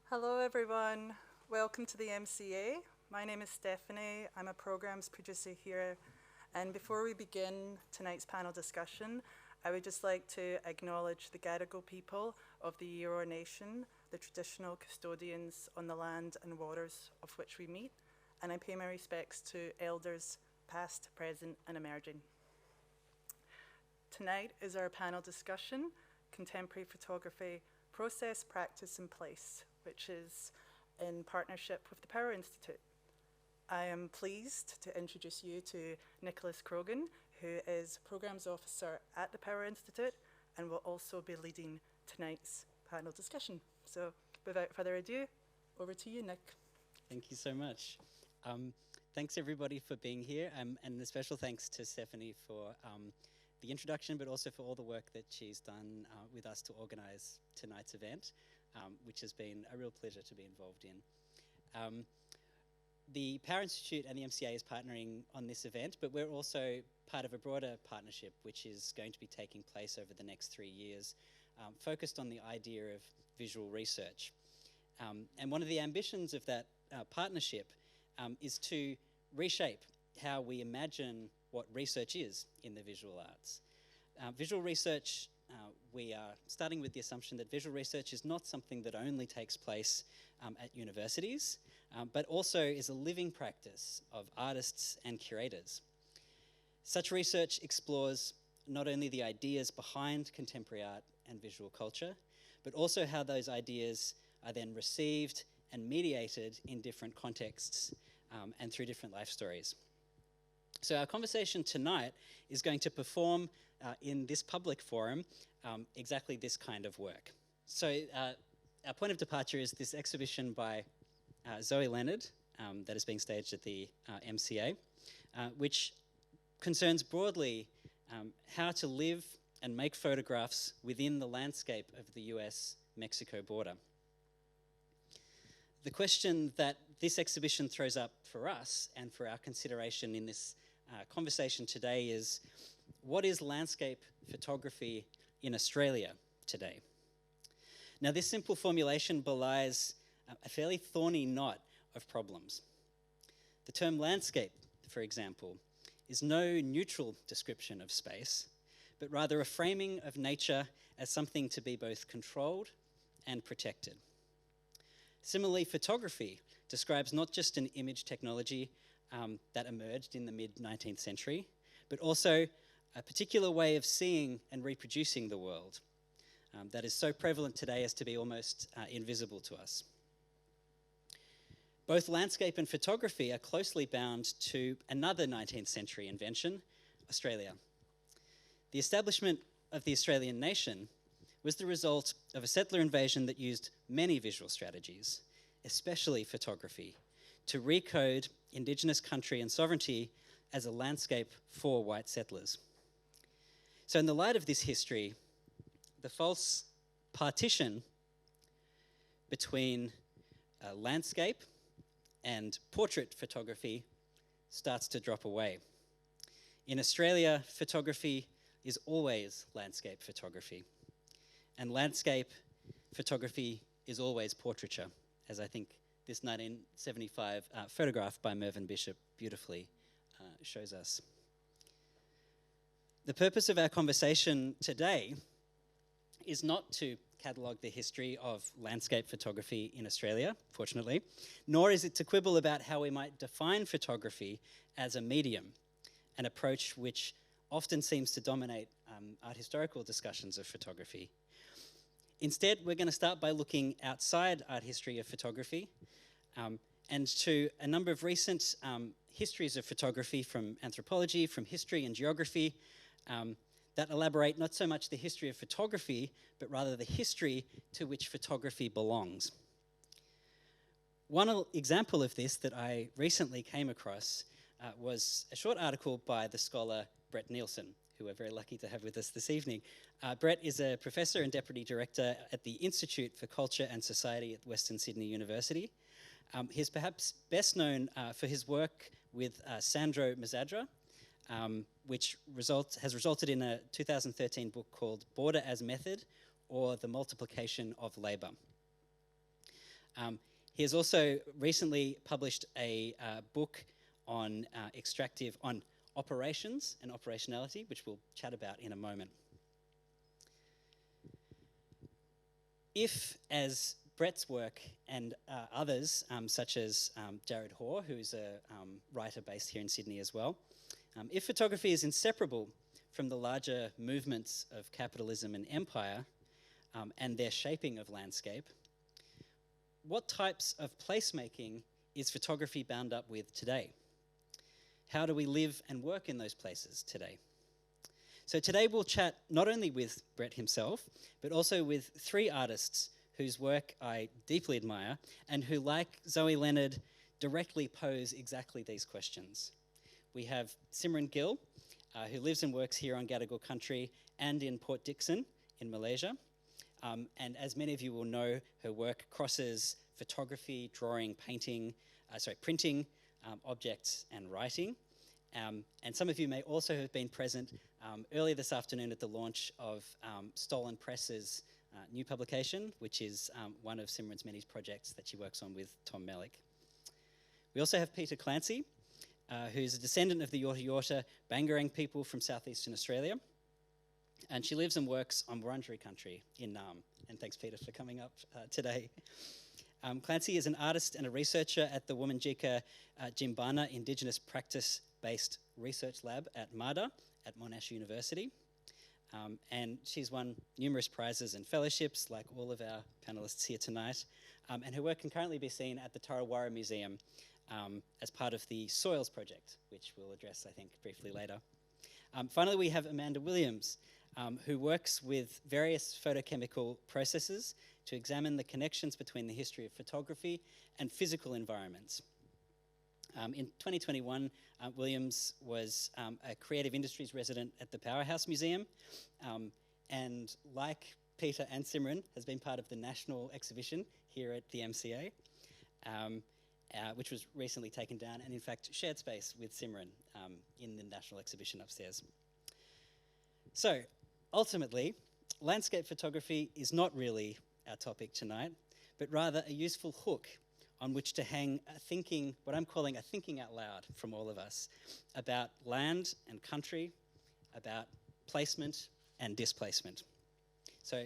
Hello everyone, welcome to the MCA. My name is Stephanie, I'm a programs producer here, and before we begin tonight's panel discussion, I would just like to acknowledge the Gadigal people of the Eora Nation, the traditional custodians on the land and waters of which we meet, and I pay my respects to elders past, present and emerging. Tonight is our panel discussion, Contemporary Photography, Process, Practice and Place, which is in partnership with the Power Institute. I am pleased to introduce you to Nicholas Krogan, who is Programs Officer at the Power Institute and will also be leading tonight's panel discussion. So without further ado, over to you, Nick. Thank you so much. Thanks everybody for being here, and a special thanks to Stephanie for the introduction, but also for all the work that she's done with us to organise tonight's event, which has been a real pleasure to be involved in. The Power Institute and the MCA is partnering on this event, but we're also part of a broader partnership which is going to be taking place over the next 3 years, focused on the idea of visual research. And one of the ambitions of that partnership is to reshape how we imagine what research is in the visual arts. Visual research, we are starting with the assumption that visual research is not something that only takes place at universities, but also is a living practice of artists and curators. Such research explores not only the ideas behind contemporary art and visual culture, but also how those ideas are then received and mediated in different contexts and through different life stories. So our conversation tonight is going to perform in this public forum exactly this kind of work. So our point of departure is this exhibition by Zoe Leonard that is being staged at the MCA, which concerns broadly how to live and make photographs within the landscape of the US-Mexico border. The question that this exhibition throws up for us and for our consideration in this conversation today is, what is landscape photography in Australia today? Now, this simple formulation belies a fairly thorny knot of problems. The term landscape, for example, is no neutral description of space, but rather a framing of nature as something to be both controlled and protected. Similarly, photography describes not just an image technology that emerged in the mid-19th century, but also a particular way of seeing and reproducing the world that is so prevalent today as to be almost invisible to us. Both landscape and photography are closely bound to another 19th century invention, Australia. The establishment of the Australian nation was the result of a settler invasion that used many visual strategies, especially photography, to recode Indigenous country and sovereignty as a landscape for white settlers. So in the light of this history, the false partition between landscape and portrait photography starts to drop away. In Australia, photography is always landscape photography, and landscape photography is always portraiture, as I think this 1975 photograph by Mervyn Bishop beautifully shows us. The purpose of our conversation today is not to catalogue the history of landscape photography in Australia, fortunately, nor is it to quibble about how we might define photography as a medium, an approach which often seems to dominate art historical discussions of photography. Instead, we're going to start by looking outside art history of photography and to a number of recent histories of photography from anthropology, from history and geography that elaborate not so much the history of photography, but rather the history to which photography belongs. One example of this that I recently came across was a short article by the scholar Brett Neilson, who we're very lucky to have with us this evening. Brett is a professor and deputy director at the Institute for Culture and Society at Western Sydney University. He's perhaps best known for his work with Sandro Mezzadra, which has resulted in a 2013 book called Border as Method, or The Multiplication of Labour. He has also recently published a book on on operations and operationality, which we'll chat about in a moment. If, as Brett's work and others, such as Jared Hoare, who's a writer based here in Sydney as well, if photography is inseparable from the larger movements of capitalism and empire and their shaping of landscape, what types of placemaking is photography bound up with today? How do we live and work in those places today? So today we'll chat not only with Brett himself, but also with three artists whose work I deeply admire and who, like Zoe Leonard, directly pose exactly these questions. We have Simryn Gill, who lives and works here on Gadigal country and in Port Dickson in Malaysia. And as many of you will know, her work crosses photography, drawing, printing, objects and writing. And some of you may also have been present earlier this afternoon at the launch of Stolen Press's new publication, which is one of Simryn's many projects that she works on with Tom Melick. We also have Peta Clancy, who's a descendant of the Yorta Yorta Bangarang people from southeastern Australia. And she lives and works on Wurundjeri country in Naarm. And thanks, Peter, for coming up today. Clancy is an artist and a researcher at the Wominjeka Jimbana Indigenous Practice-Based Research Lab at MADA at Monash University. And she's won numerous prizes and fellowships, like all of our panellists here tonight. And her work can currently be seen at the Tarawara Museum as part of the Soils Project, which we'll address, I think, briefly later. Finally, we have Amanda Williams, who works with various photochemical processes to examine the connections between the history of photography and physical environments. In 2021, Williams was a creative industries resident at the Powerhouse Museum, and like Peter and Simryn, has been part of the national exhibition here at the MCA, which was recently taken down and in fact shared space with Simryn in the national exhibition upstairs. So ultimately, landscape photography is not really our topic tonight, but rather a useful hook on which to hang a thinking, what I'm calling a thinking out loud from all of us, about land and country, about placement and displacement. So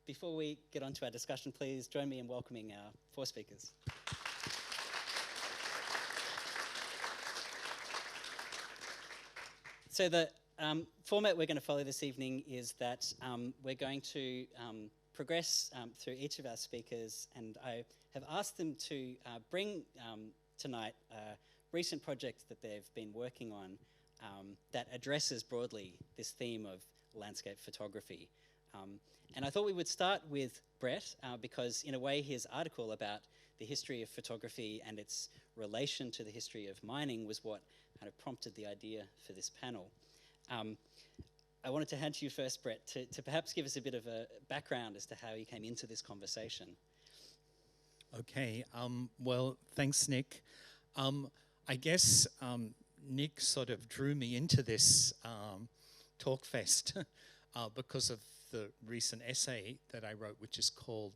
before we get on to our discussion, please join me in welcoming our four speakers. So the format we're going to follow this evening is that we're going to progress through each of our speakers, and I have asked them to bring tonight a recent project that they've been working on that addresses broadly this theme of landscape photography. And I thought we would start with Brett because in a way his article about the history of photography and its relation to the history of mining was what kind of prompted the idea for this panel. I wanted to hand to you first, Brett, to perhaps give us a bit of a background as to how you came into this conversation. Okay, well, thanks, Nick. I guess Nick sort of drew me into this talk fest because of the recent essay that I wrote, which is called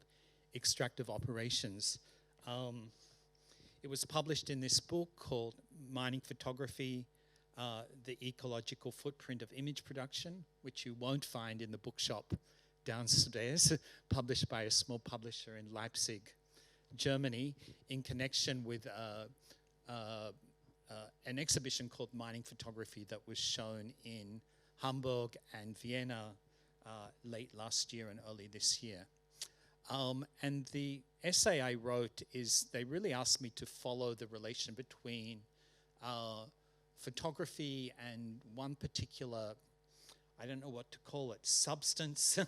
Extractive Operations. It was published in this book called Mining Photography, the Ecological Footprint of Image Production, which you won't find in the bookshop downstairs, published by a small publisher in Leipzig, Germany, in connection with an exhibition called Mining Photography that was shown in Hamburg and Vienna late last year and early this year. And the essay I wrote is, they really asked me to follow the relation between photography and one particular, I don't know what to call it, substance,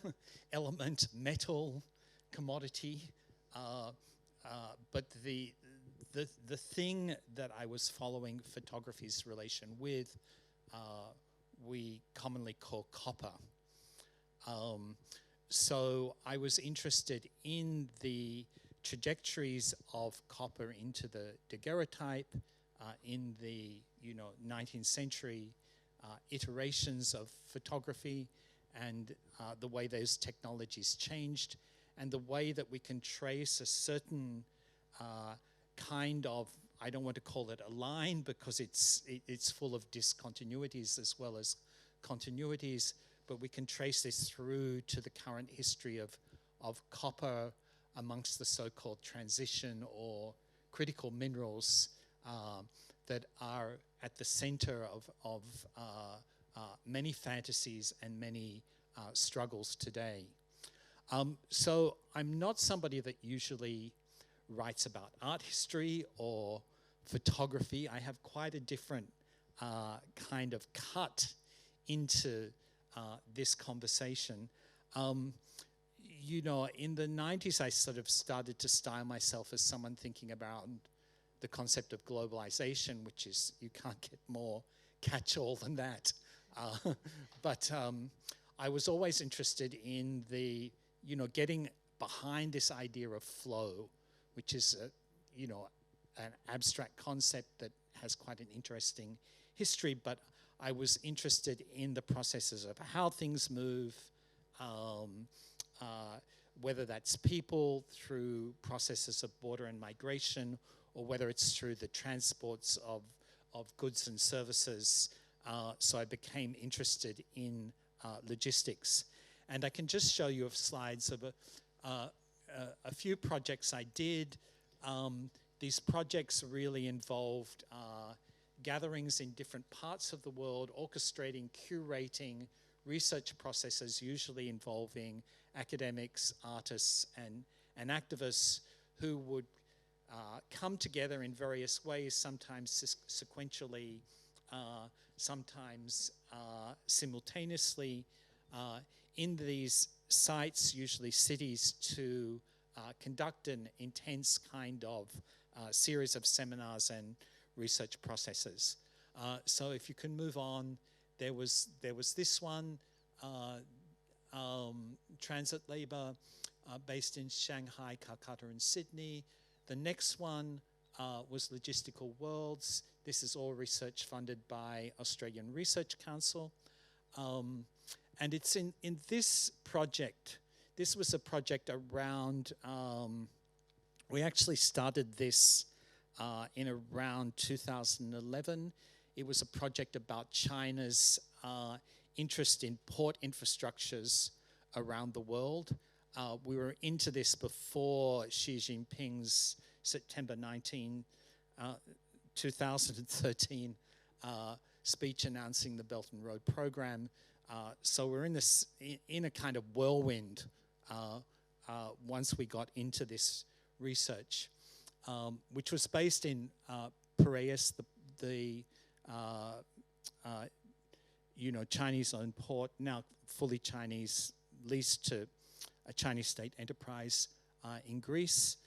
element, metal, commodity. But the thing that I was following photography's relation with, we commonly call copper. So I was interested in the trajectories of copper into the daguerreotype in the 19th century iterations of photography, and the way those technologies changed, and the way that we can trace a certain kind of, I don't want to call it a line because it's full of discontinuities as well as continuities, but we can trace this through to the current history of copper amongst the so-called transition or critical minerals that are at the center of many fantasies and many struggles today. So I'm not somebody that usually writes about art history or photography. I have quite a different kind of cut into this conversation. You know, in the 90s, I sort of started to style myself as someone thinking about the concept of globalization, which is, you can't get more catch-all than that. But I was always interested in the, you know, getting behind this idea of flow, which is, you know, an abstract concept that has quite an interesting history, but I was interested in the processes of how things move, whether that's people through processes of border and migration, or whether it's through the transports of goods and services. So I became interested in logistics. And I can just show you slides of a few projects I did. These projects really involved gatherings in different parts of the world, orchestrating, curating research processes, usually involving academics, artists, and activists who would come together in various ways, sometimes sequentially, sometimes simultaneously, in these sites, usually cities, to conduct an intense kind of series of seminars and research processes. So if you can move on, there was this one, transit labor based in Shanghai, Calcutta, and Sydney. The next one was Logistical Worlds. This is all research funded by Australian Research Council. And it's in this project, this was a project around, we actually started this in around 2011. It was a project about China's interest in port infrastructures around the world. We were into this before Xi Jinping's September 2013 speech announcing the Belt and Road Program. So we're in a kind of whirlwind once we got into this research, which was based in Piraeus, the you know, Chinese-owned port, now fully Chinese, leased to a Chinese state enterprise in Greece,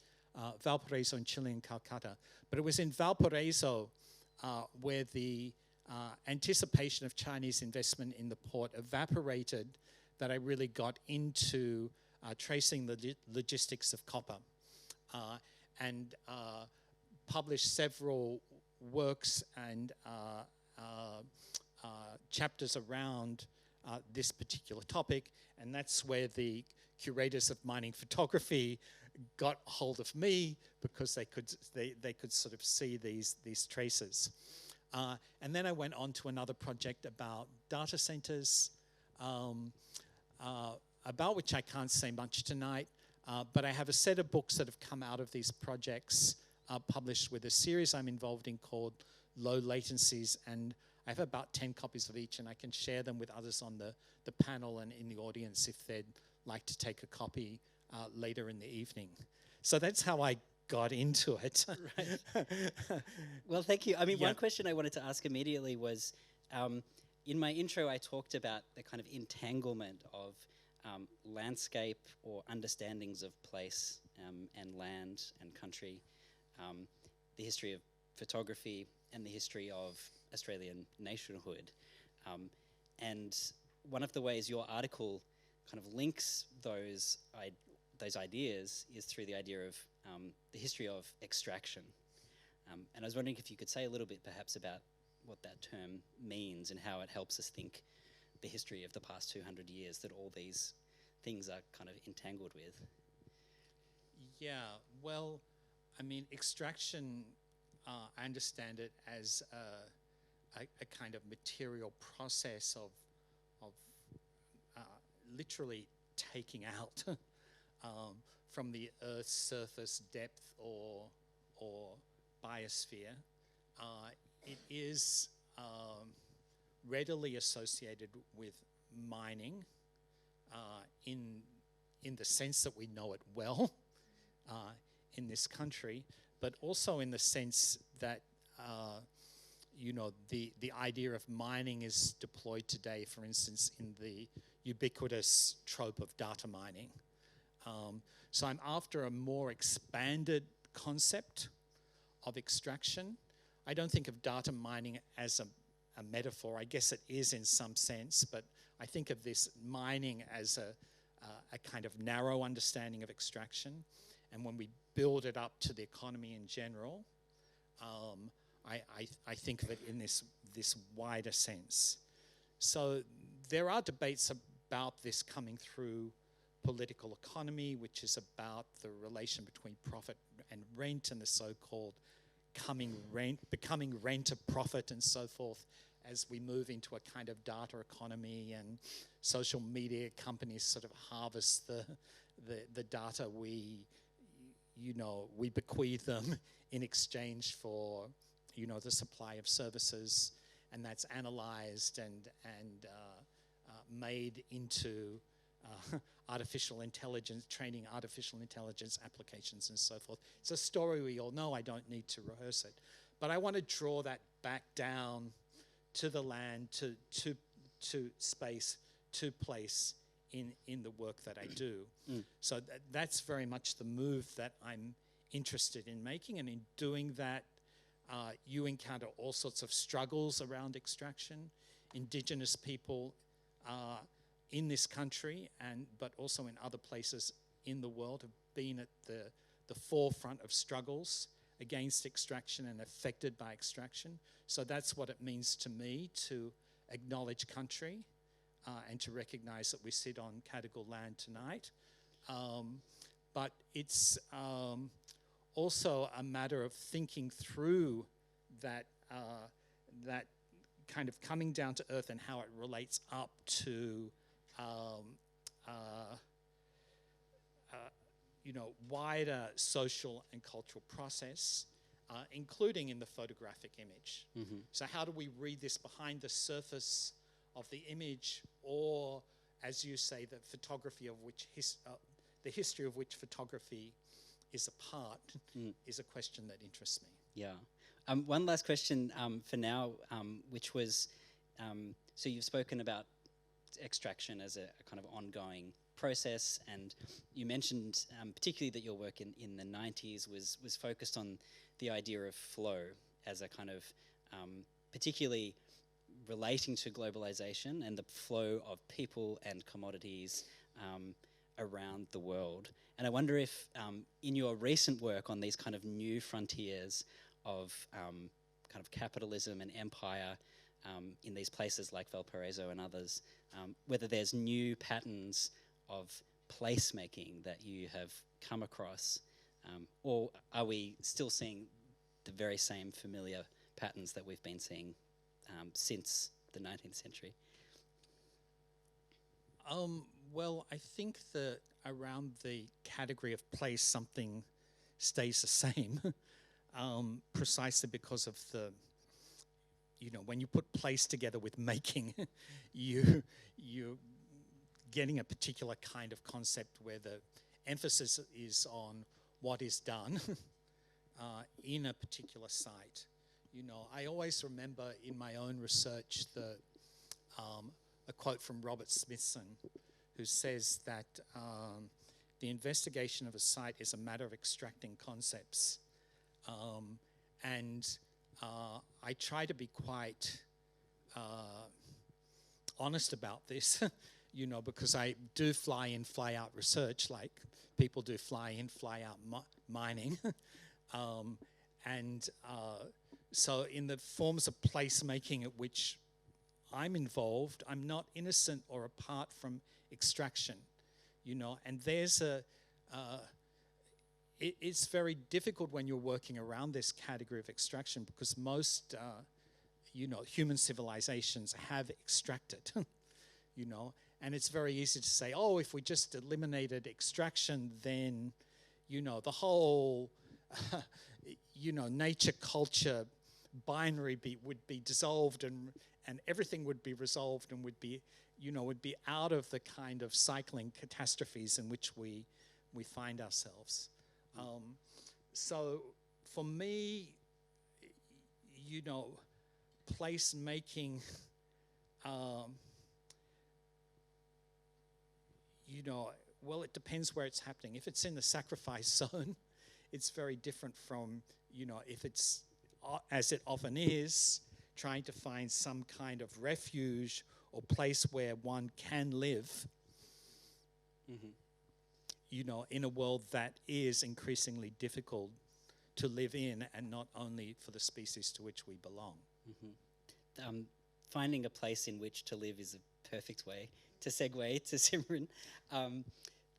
Valparaiso in Chile, and Calcutta. But it was in Valparaiso where the anticipation of Chinese investment in the port evaporated that I really got into tracing the logistics of copper and published several works and chapters around this particular topic, and that's where the curators of mining photography got hold of me, because they could sort of see these traces. And then I went on to another project about data centers, about which I can't say much tonight, but I have a set of books that have come out of these projects, published with a series I'm involved in called Low Latencies, and I have about 10 copies of each, and I can share them with others on the panel and in the audience if they'd like to take a copy later in the evening. So that's how I got into it. Right. Well, thank you. I mean, Yeah. one question I wanted to ask immediately was, in my intro, I talked about the kind of entanglement of landscape or understandings of place and land and country, the history of photography and the history of Australian nationhood. And one of the ways your article kind of links those ideas is through the idea of the history of extraction. And I was wondering if you could say a little bit perhaps about what that term means and how it helps us think the history of the past 200 years that all these things are kind of entangled with. Yeah, well, I mean, extraction, I understand it as a kind of material process of literally taking out from the Earth's surface, depth, or biosphere. It is readily associated with mining in the sense that we know it well in this country, but also in the sense that the idea of mining is deployed today, for instance, in the ubiquitous trope of data mining. So I'm after a more expanded concept of extraction. I don't think of data mining as a metaphor. I guess it is in some sense, but I think of this mining as a kind of narrow understanding of extraction. And when we build it up to the economy in general, I think of it in this wider sense. So there are debates about this coming through political economy, which is about the relation between profit and rent and the so-called becoming rent of profit and so forth, as we move into a kind of data economy and social media companies sort of harvest the data we bequeath them in exchange for the supply of services, and that's analyzed and made into artificial intelligence, training artificial intelligence applications and so forth. It's a story we all know. I don't need to rehearse it. But I want to draw that back down to the land, to space, to place in the work that I do. So that's very much the move that I'm interested in making. And in doing that, you encounter all sorts of struggles around extraction. Indigenous people in this country, but also in other places in the world, have been at the forefront of struggles against extraction and affected by extraction. So that's what it means to me to acknowledge country and to recognize that we sit on Cadigal land tonight. But it's also a matter of thinking through that kind of coming down to earth and how it relates up to wider social and cultural process, including in the photographic image. Mm-hmm. So how do we read this behind the surface of the image, or, as you say, the photography of which the history of which photography is a part, is a question that interests me. Yeah. One last question for now, which was, so you've spoken about extraction as a kind of ongoing process, and you mentioned particularly that your work in the 90s was focused on the idea of flow as a kind of particularly relating to globalization and the flow of people and commodities around the world. And I wonder if in your recent work on these kind of new frontiers of kind of capitalism and empire in these places like Valparaiso and others, whether there's new patterns of placemaking that you have come across, or are we still seeing the very same familiar patterns that we've been seeing since the 19th century? Well, I think that around the category of place, something stays the same, precisely because of the, when you put place together with making, you're getting a particular kind of concept where the emphasis is on what is done in a particular site. I always remember in my own research a quote from Robert Smithson, who says that the investigation of a site is a matter of extracting concepts. And I try to be quite honest about this, because I do fly in, fly out research, like people do fly in, fly out mining. So in the forms of placemaking at which I'm involved, I'm not innocent or apart from extraction, and there's it's very difficult when you're working around this category of extraction because most, human civilizations have extracted, and it's very easy to say, oh, if we just eliminated extraction, then, the whole, nature culture binary would be dissolved and everything would be resolved and would be out of the kind of cycling catastrophes in which we find ourselves. So for me, place making, well, it depends where it's happening. If it's in the sacrifice zone, it's very different from, if it's, as it often is, trying to find some kind of refuge or place where one can live, in a world that is increasingly difficult to live in, and not only for the species to which we belong. Finding a place in which to live is a perfect way to segue to Simryn.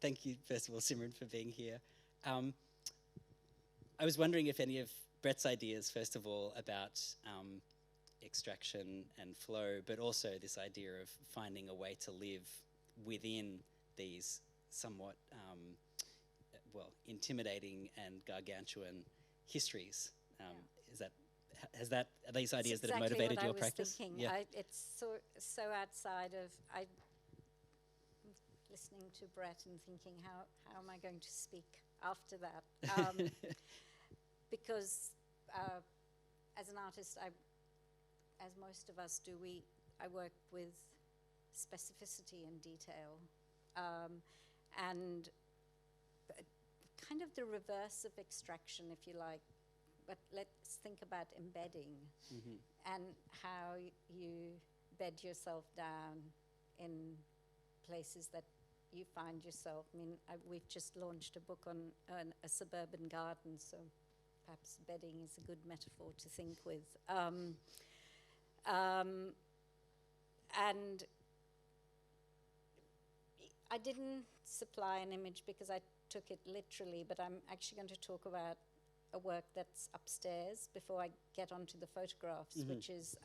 Thank you, first of all, Simryn, for being here. I was wondering if any of Brett's ideas, first of all, about extraction and flow, but also this idea of finding a way to live within these somewhat, intimidating and gargantuan histories. Are these ideas that have motivated your practice? Thinking. Yeah. It's so outside of, listening to Brett and thinking, how am I going to speak after that? Because as an artist, as most of us do, I work with specificity and detail, and kind of the reverse of extraction, if you like. But let's think about embedding and how you bed yourself down in places that you find yourself. I mean, we've just launched a book on a suburban garden, so perhaps bedding is a good metaphor to think with. And I didn't supply an image because I took it literally, but I'm actually going to talk about a work that's upstairs before I get onto the photographs, which is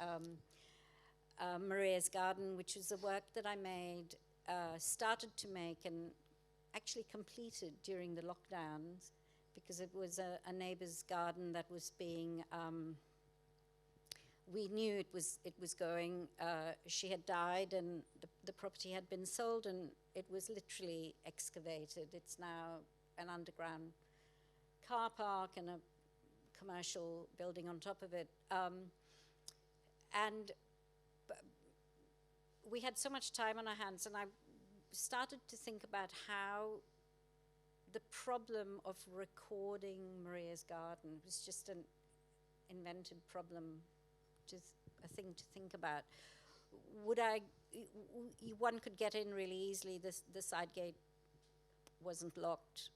Maria's Garden, which is a work that I made, started to make and actually completed during the lockdowns, because it was a neighbor's garden that was being, we knew it was going, she had died and the property had been sold and it was literally excavated. It's now an underground car park and a commercial building on top of it. And we had so much time on our hands, and I started to think about how the problem of recording Maria's Garden was just an invented problem, just a thing to think about. One could get in really easily. The side gate wasn't locked.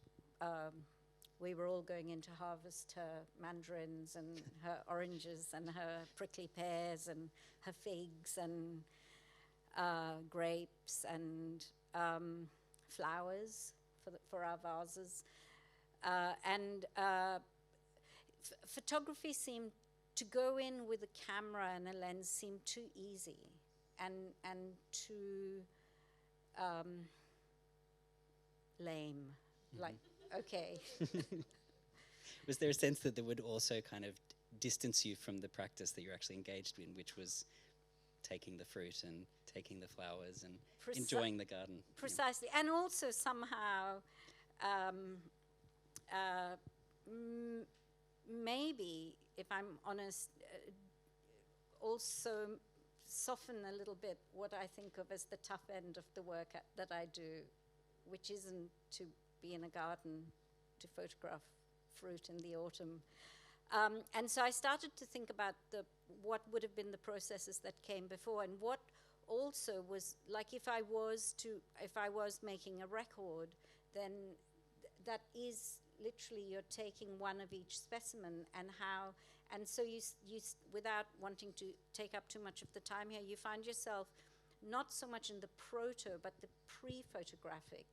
We were all going in to harvest her mandarins and her oranges and her prickly pears and her figs and grapes and flowers for our vases. Photography seemed to go in with a camera and a lens seemed too easy and too lame. Like, okay. Was there a sense that there would also kind of distance you from the practice that you're actually engaged in, which was taking the fruit and taking the flowers and enjoying the garden? Precisely. Yeah. And also somehow maybe, if I'm honest, also soften a little bit what I think of as the tough end of the work that I do, which isn't to be in a garden to photograph fruit in the autumn. And so I started to think about what would have been the processes that came before, and what also was, like, if I was making a record, then that is literally you're taking one of each specimen, and so you without wanting to take up too much of the time here, you find yourself not so much in the proto but the pre-photographic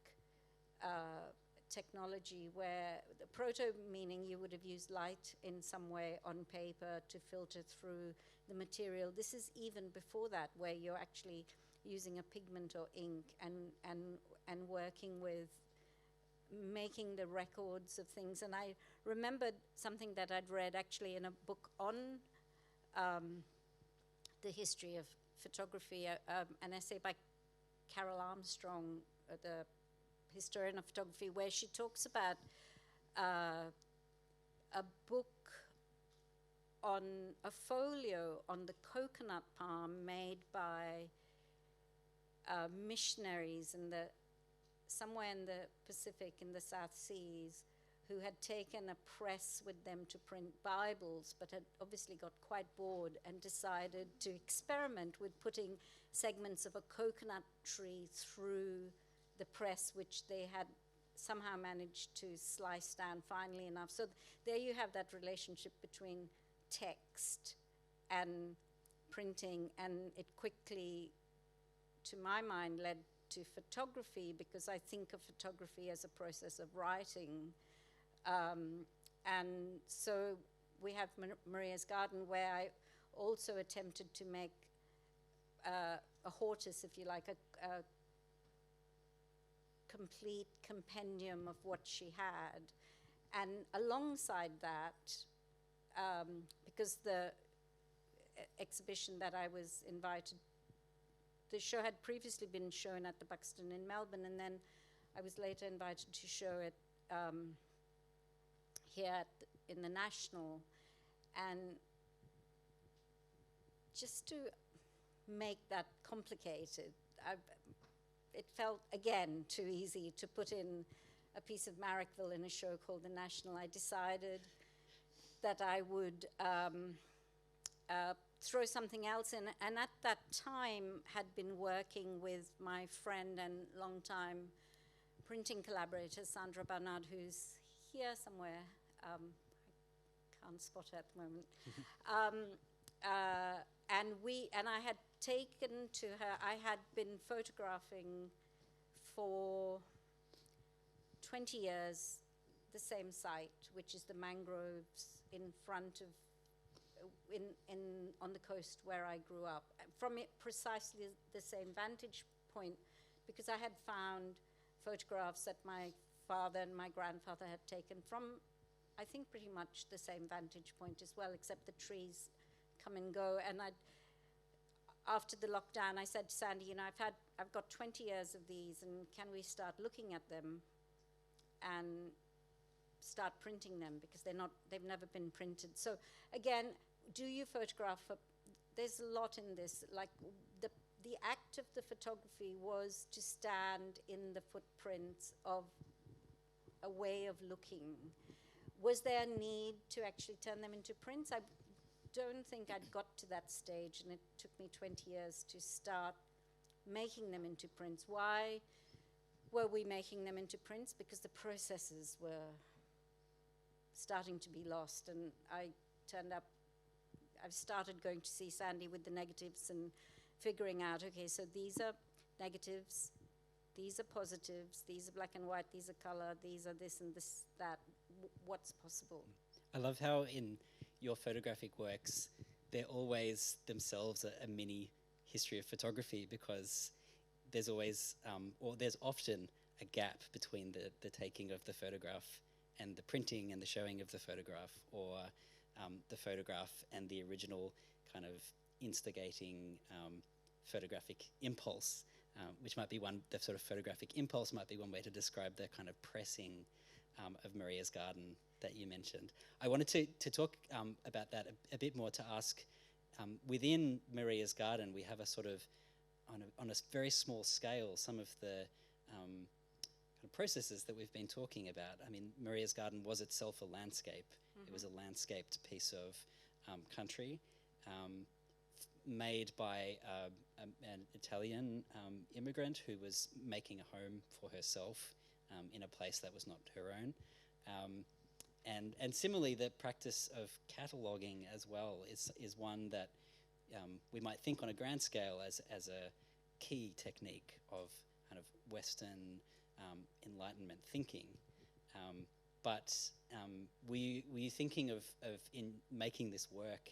technology where the proto meaning you would have used light in some way on paper to filter through the material. This is even before that, where you're actually using a pigment or ink and working with making the records of things. And I remembered something that I'd read actually in a book on the history of photography, an essay by Carol Armstrong, the historian of photography, where she talks about a book on a folio on the coconut palm made by missionaries somewhere in the Pacific, in the South Seas, who had taken a press with them to print Bibles, but had obviously got quite bored and decided to experiment with putting segments of a coconut tree through the press, which they had somehow managed to slice down finely enough. So there you have that relationship between text and printing, and it quickly, to my mind, led to photography, because I think of photography as a process of writing. And so we have Maria's Garden, where I also attempted to make a hortus, if you like, a complete compendium of what she had. And alongside that, because the exhibition that I was invited, the show had previously been shown at the Buxton in Melbourne, and then I was later invited to show it here in the National. And just to make that complicated, it felt, again, too easy to put in a piece of Marrickville in a show called The National. I decided that I would throw something else in, and at that time had been working with my friend and longtime printing collaborator, Sandra Barnard, who's here somewhere. I can't spot her at the moment. And I had taken to her, I had been photographing for 20 years the same site, which is the mangroves in front of, on the coast where I grew up. From it precisely the same vantage point, because I had found photographs that my father and my grandfather had taken from, I think, pretty much the same vantage point as well, except the trees come and go. And after the lockdown, I said to Sandy, you know, I've got 20 years of these, and can we start looking at them and start printing them, because they've never been printed. So again, do you photograph? There's a lot in this. Like the act of the photography was to stand in the footprints of a way of looking. Was there a need to actually turn them into prints? I don't think I'd got to that stage, and it took me 20 years to start making them into prints. Why were we making them into prints? Because the processes were starting to be lost, and I've started going to see Sandy with the negatives and figuring out, okay, so these are negatives, these are positives, these are black and white, these are color, these are this and this, that, what's possible. I love how in your photographic works, they're always themselves a mini history of photography, because there's always, or there's often a gap between the taking of the photograph and the printing and the showing of the photograph, or the photograph and the original kind of instigating photographic impulse, which might be the sort of photographic impulse might be one way to describe the kind of pressing of Maria's Garden that you mentioned. I wanted to talk about that a bit more, to ask, within Maria's Garden, we have a sort of, on a very small scale, some of the kind of processes that we've been talking about. I mean, Maria's Garden was itself a landscape. Mm-hmm. It was a landscaped piece of country made by an Italian immigrant who was making a home for herself in a place that was not her own. And similarly, the practice of cataloguing as well is one that we might think on a grand scale as a key technique of kind of Western Enlightenment thinking. But were you thinking of in making this work,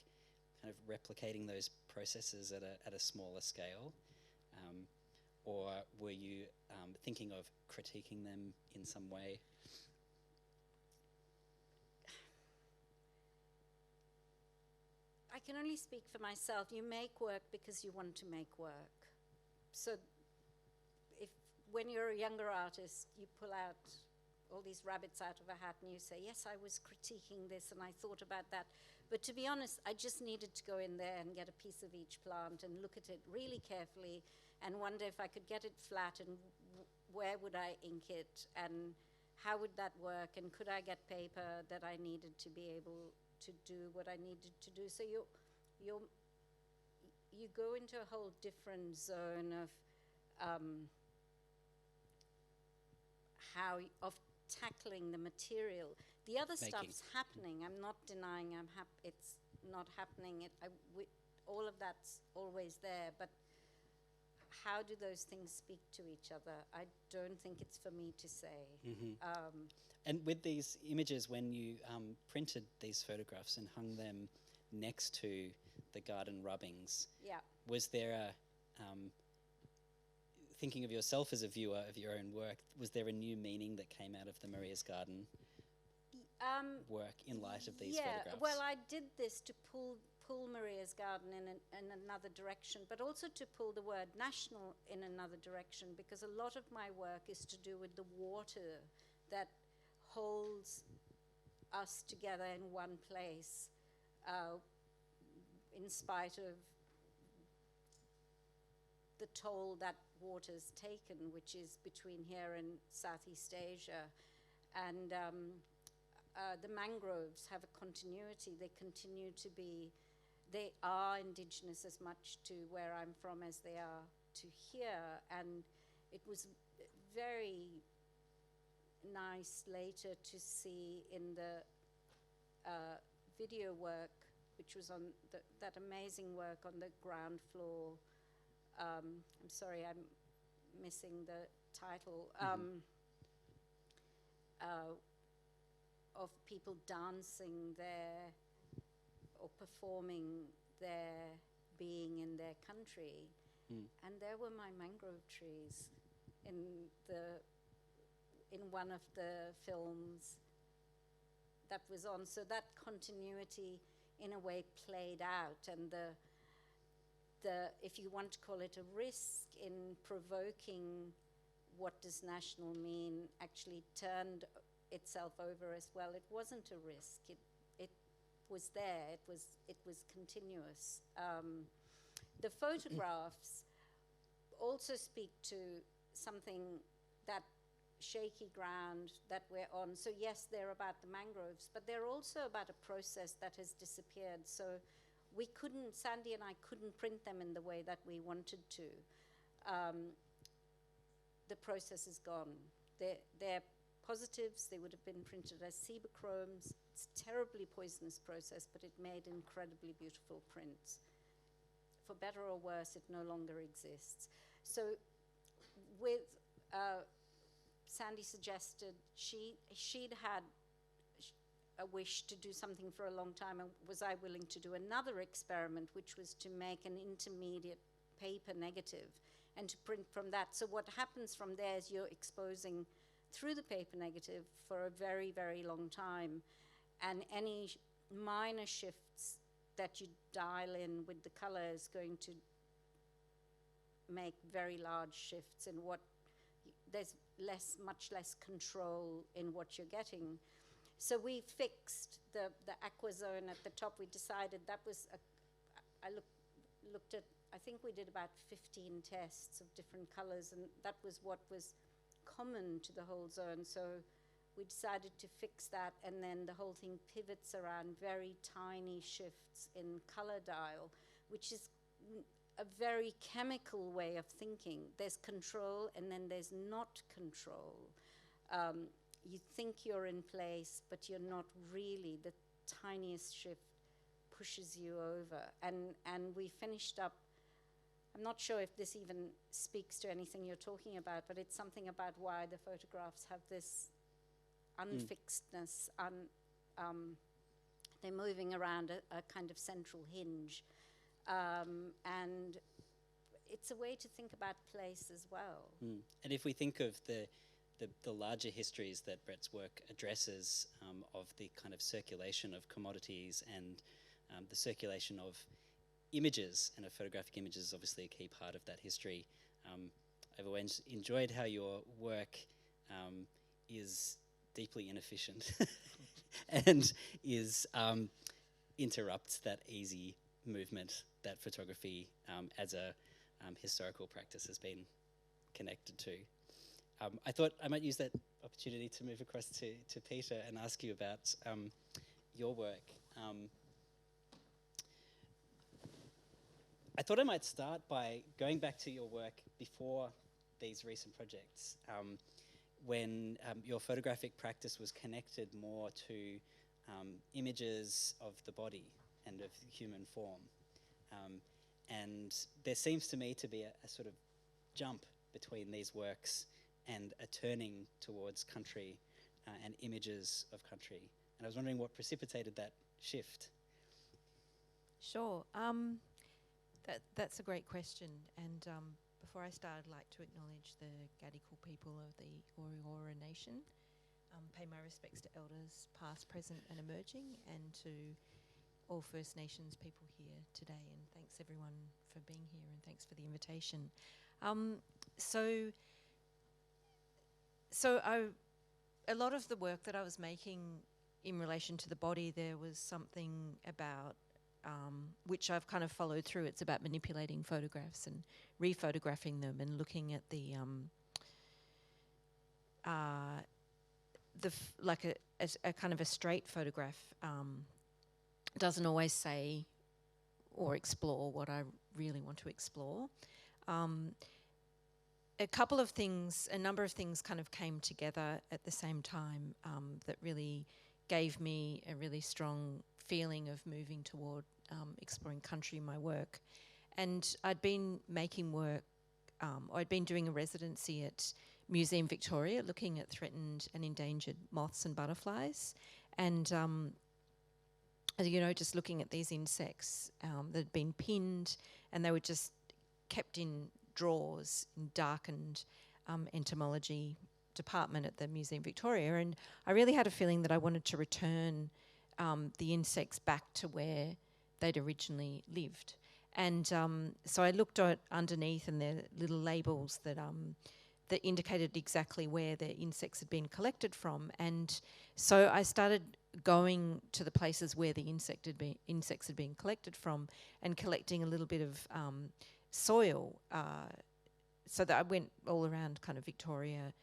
kind of replicating those processes at a smaller scale? Or were you thinking of critiquing them in some way? I can only speak for myself. You make work because you want to make work. So when you're a younger artist, you pull out all these rabbits out of a hat and you say, yes, I was critiquing this and I thought about that. But to be honest, I just needed to go in there and get a piece of each plant and look at it really carefully and wonder if I could get it flat and where would I ink it and how would that work and could I get paper that I needed to be able to do what I needed to do. So you go into a whole different zone of of tackling the material. The other stuff's happening. I'm not denying it's not happening. All of that's always there, but how do those things speak to each other? I don't think it's for me to say. Mm-hmm. And with these images, when you printed these photographs and hung them next to the garden rubbings, was there a, thinking of yourself as a viewer of your own work, was there a new meaning that came out of the Maria's Garden work in light of these photographs? Yeah, well, I did this to pull Maria's Garden in another direction, but also to pull the word national in another direction, because a lot of my work is to do with the water that holds us together in one place in spite of the toll that water's taken, which is between here and Southeast Asia. And the mangroves have a continuity. They continue to be, they are indigenous as much to where I'm from as they are to here. And it was very nice later to see in the video work, which was on that amazing work on the ground floor. I'm sorry, I'm missing the title. Of people dancing their or performing their being in their country. And there were my mangrove trees in one of the films that was on. So that continuity in a way played out, and the if you want to call it a risk in provoking what does national mean, actually turned itself over as well. It wasn't a risk. It was there. It was continuous. The photographs also speak to something, that shaky ground that we're on. So yes, they're about the mangroves, but they're also about a process that has disappeared. So we couldn't, Sandy and I couldn't print them in the way that we wanted to. The process is gone. They're positives. They would have been printed as sebachromes. It's a terribly poisonous process, but it made incredibly beautiful prints. For better or worse, it no longer exists. So with, Sandy suggested she'd had a wish to do something for a long time, and was I willing to do another experiment, which was to make an intermediate paper negative and to print from that. So what happens from there is you're exposing through the paper negative for a very, very long time, and any minor shifts that you dial in with the color is going to make very large shifts in what, there's much less control in what you're getting. So we fixed the aqua zone at the top. We decided that was, I looked at, I think we did about 15 tests of different colors, and that was what was common to the whole zone. So we decided to fix that, and then the whole thing pivots around very tiny shifts in color dial, which is a very chemical way of thinking. There's control, and then there's not control. You think you're in place, but you're not really. The tiniest shift pushes you over. And we finished up, I'm not sure if this even speaks to anything you're talking about, but it's something about why the photographs have this unfixedness, they're moving around a kind of central hinge. And it's a way to think about place as well. And if we think of the larger histories that Brett's work addresses, of the kind of circulation of commodities and the circulation of images, and of photographic images is obviously a key part of that history. I've always enjoyed how your work is deeply inefficient and interrupts that easy movement that photography as a historical practice has been connected to. I thought I might use that opportunity to move across to Peter and ask you about your work. I thought I might start by going back to your work before these recent projects, when your photographic practice was connected more to images of the body and of human form. And there seems to me to be a sort of jump between these works and a turning towards country and images of country. And I was wondering what precipitated that shift. Sure. That's a great question. And before I start, I'd like to acknowledge the Gadigal people of the Eora Nation, pay my respects to elders past, present and emerging, and to all First Nations people here today. And thanks everyone for being here, and thanks for the invitation. A lot of the work that I was making in relation to the body, there was something about which I've kind of followed through. It's about manipulating photographs and rephotographing them and looking at the a kind of a straight photograph doesn't always say or explore what I really want to explore. A number of things kind of came together at the same time that really gave me a really strong feeling of moving toward exploring country in my work. And I'd been making work, I'd been doing a residency at Museum Victoria looking at threatened and endangered moths and butterflies. And, just looking at these insects that had been pinned, and they were just kept in drawers in darkened entomology department at the Museum Victoria. And I really had a feeling that I wanted to return the insects back to where they'd originally lived. And so I looked at underneath, and there are little labels that indicated exactly where the insects had been collected from. And so I started going to the places where the insects had been collected from, and collecting a little bit of soil. So that I went all around kind of Victoria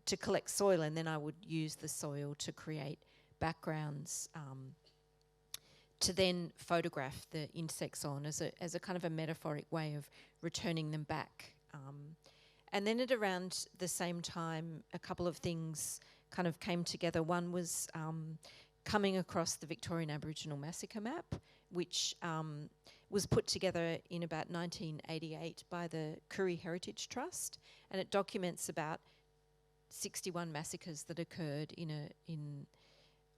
to collect soil, and then I would use the soil to create backgrounds to then photograph the insects on as a kind of a metaphoric way of returning them back. And then at around the same time, a couple of things kind of came together. One was coming across the Victorian Aboriginal Massacre Map, which was put together in about 1988 by the Koori Heritage Trust, and it documents about 61 massacres that occurred in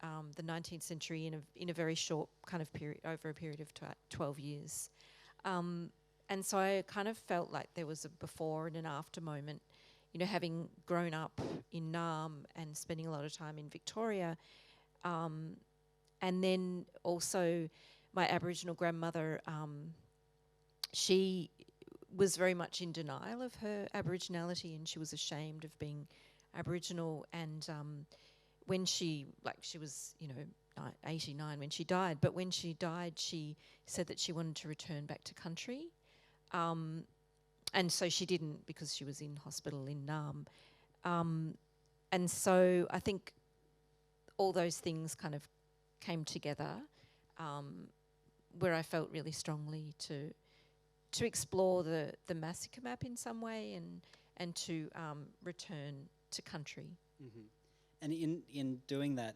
the 19th century in a very short kind of period, over a period of 12 years. And so I kind of felt like there was a before and an after moment, having grown up in Naarm and spending a lot of time in Victoria. And then also my Aboriginal grandmother, she was very much in denial of her Aboriginality, and she was ashamed of being Aboriginal. And when she was, 89 when she died, but when she died, she said that she wanted to return back to country. And so she didn't, because she was in hospital in Naarm. And so I think all those things kind of came together, where I felt really strongly to explore the massacre map in some way, and to return to country. Mm-hmm. And in doing that,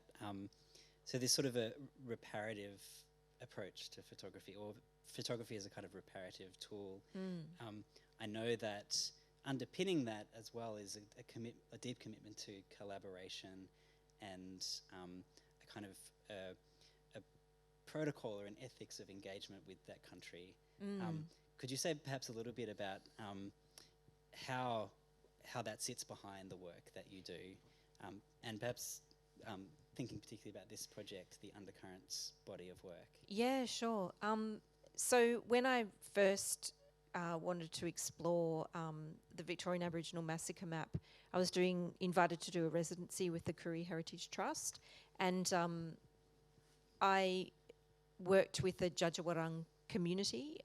so there's sort of a reparative approach to photography, or photography as a kind of reparative tool. I know that underpinning that as well is a deep commitment to collaboration and a kind of a protocol or an ethics of engagement with that country. Could you say perhaps a little bit about how that sits behind the work that you do, and perhaps thinking particularly about this project, the Undercurrents body of work? Yeah, sure. So when I first wanted to explore the Victorian Aboriginal Massacre Map, I was invited to do a residency with the Koori Heritage Trust, and I worked with the Djadjawarang community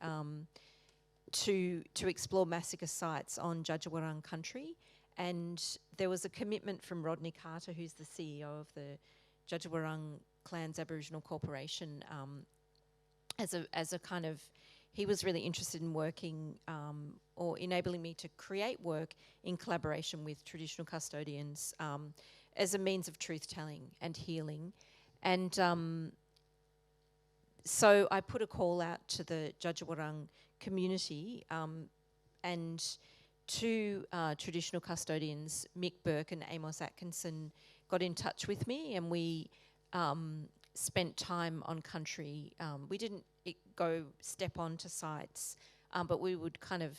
to explore massacre sites on Djadjawarang country. And there was a commitment from Rodney Carter, who's the CEO of the Djadjawarang Clans Aboriginal Corporation, as a kind of, he was really interested in working or enabling me to create work in collaboration with traditional custodians as a means of truth-telling and healing. And so I put a call out to the Djadjawarang community and two traditional custodians, Mick Burke and Amos Atkinson, got in touch with me, and we spent time on country. We didn't go step onto sites, but we would kind of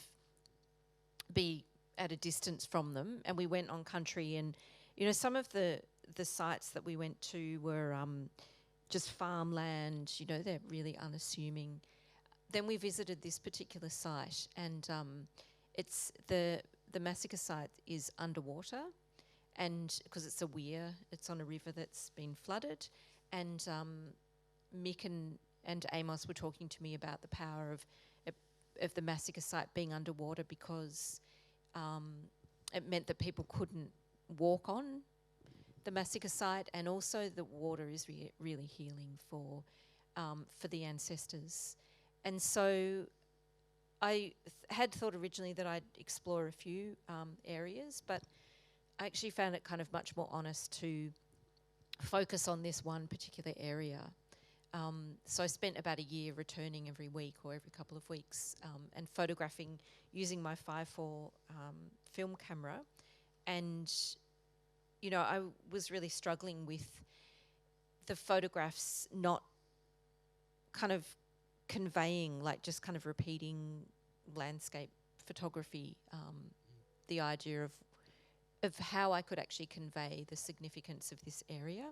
be at a distance from them, and we went on country. And some of the sites that we went to were just farmland. They're really unassuming. Then we visited this particular site, and it's the massacre site is underwater, and because it's a weir, it's on a river that's been flooded. And Mick and Amos were talking to me about the power of the massacre site being underwater, because it meant that people couldn't walk on the massacre site, and also the water is really healing for the ancestors. And so I had thought originally that I'd explore a few areas, but I actually found it kind of much more honest to focus on this one particular area. So I spent about a year returning every week or every couple of weeks and photographing using my 5.4 film camera. And, I was really struggling with the photographs not kind of conveying, like just kind of repeating landscape photography, the idea of how I could actually convey the significance of this area.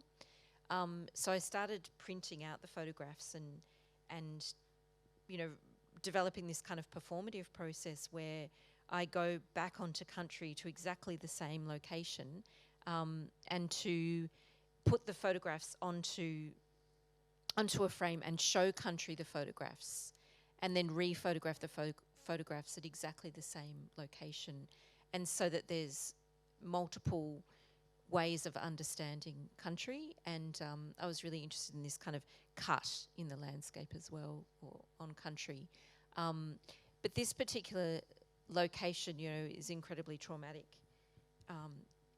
So I started printing out the photographs and developing this kind of performative process where I go back onto country to exactly the same location and to put the photographs onto a frame and show country the photographs, and then re-photograph the photographs at exactly the same location, and so that there's multiple ways of understanding country. And I was really interested in this kind of cut in the landscape as well, or on country. But this particular location, is incredibly traumatic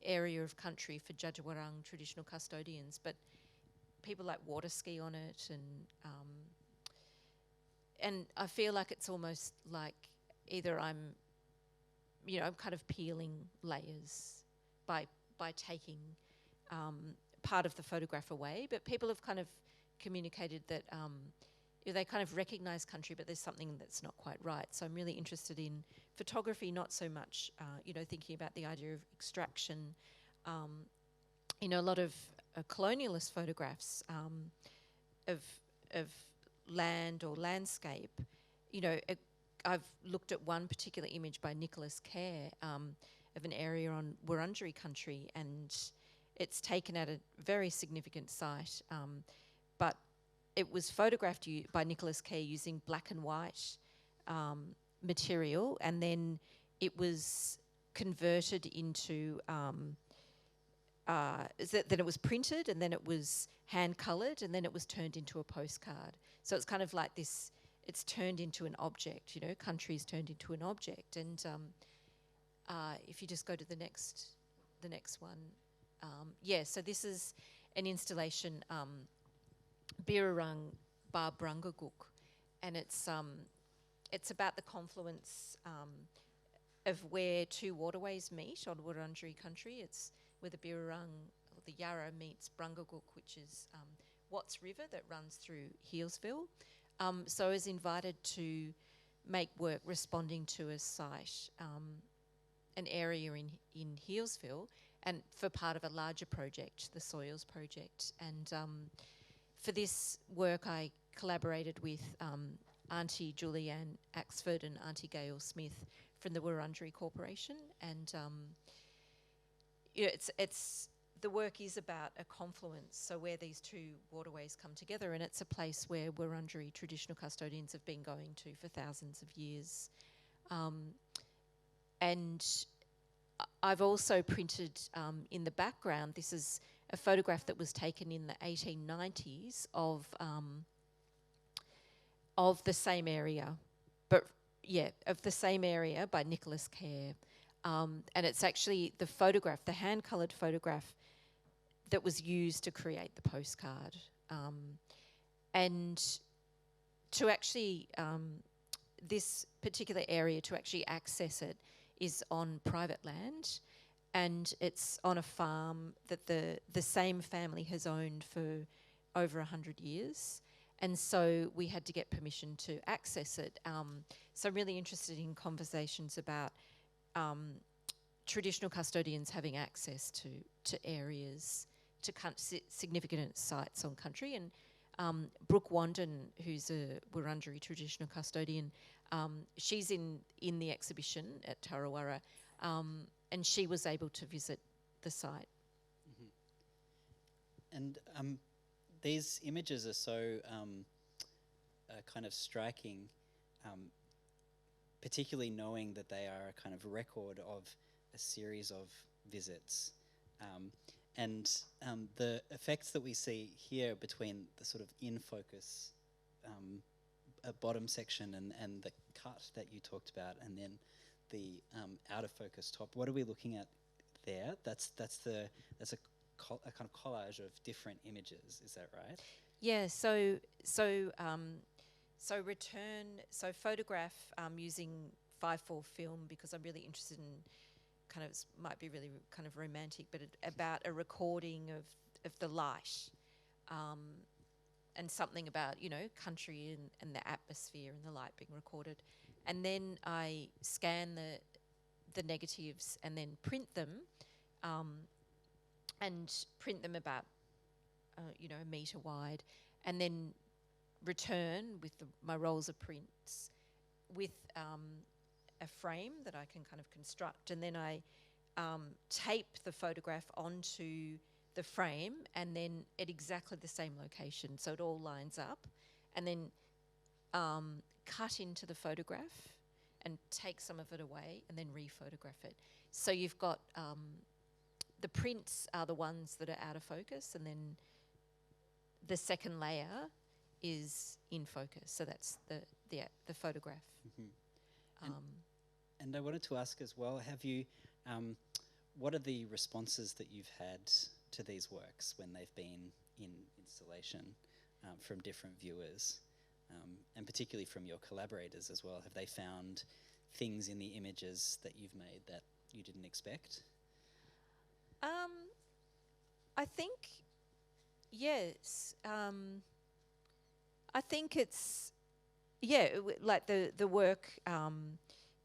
area of country for Djadjawarang traditional custodians, but people like water ski on it, and I feel like it's almost like either I'm kind of peeling layers by taking part of the photograph away, but people have kind of communicated that they kind of recognise country, but there's something that's not quite right. So I'm really interested in photography, not so much, thinking about the idea of extraction. A lot of colonialist photographs of land or landscape. I've looked at one particular image by Nicholas Kerr of an area on Wurundjeri country, and it's taken at a very significant site, but it was photographed by Nicholas Kerr using black and white material, and then it was converted into then it was printed, and then it was hand coloured, and then it was turned into a postcard. So it's kind of like this, it's turned into an object, country's turned into an object. And if you just go to the next one. So this is an installation, Birarung Barbrungaguk, and it's about the confluence of where two waterways meet on Wurundjeri country. It's where the Birrarung, or the Yarra, meets Brungaguk, which is Watts River that runs through Healesville. So I was invited to make work responding to a site, an area in Healesville, and for part of a larger project, the Soils Project. And for this work, I collaborated with Auntie Julianne Axford and Auntie Gail Smith from the Wurundjeri Corporation. And it's the work is about a confluence, so where these two waterways come together, and it's a place where Wurundjeri traditional custodians have been going to for thousands of years. And I've also printed in the background, this is a photograph that was taken in the 1890s of the same area, of the same area by Nicholas Kerr. And it's actually the photograph, the hand-coloured photograph that was used to create the postcard. And to actually, this particular area, to actually access it, is on private land, and it's on a farm that the same family has owned for over 100 years. And so we had to get permission to access it. So I'm really interested in conversations about traditional custodians having access to areas, to significant sites on country. And Brooke Wandon, who's a Wurundjeri traditional custodian, she's in the exhibition at Tarawara, and she was able to visit the site. Mm-hmm. And these images are so kind of striking, particularly knowing that they are a kind of record of a series of visits. And the effects that we see here between the sort of in-focus bottom section and the cut that you talked about, and then the out-of-focus top, what are we looking at there? That's a kind of collage of different images, is that right? Yeah, so photograph using 5:4 film, because I'm really interested in kind of, might be really kind of romantic, but about a recording of the light, and something about, country and the atmosphere and the light being recorded. And then I scan the negatives and then print them, and print them about, a metre wide, and then return with my rolls of prints with a frame that I can kind of construct, and then I tape the photograph onto the frame, and then at exactly the same location, so it all lines up, and then cut into the photograph and take some of it away and then re-photograph it. So you've got the prints are the ones that are out of focus, and then the second layer is in focus. So that's the photograph. Mm-hmm. And I wanted to ask as well, have you, what are the responses that you've had to these works when they've been in installation from different viewers, and particularly from your collaborators as well? Have they found things in the images that you've made that you didn't expect? I think, yes. I think it's, like the work,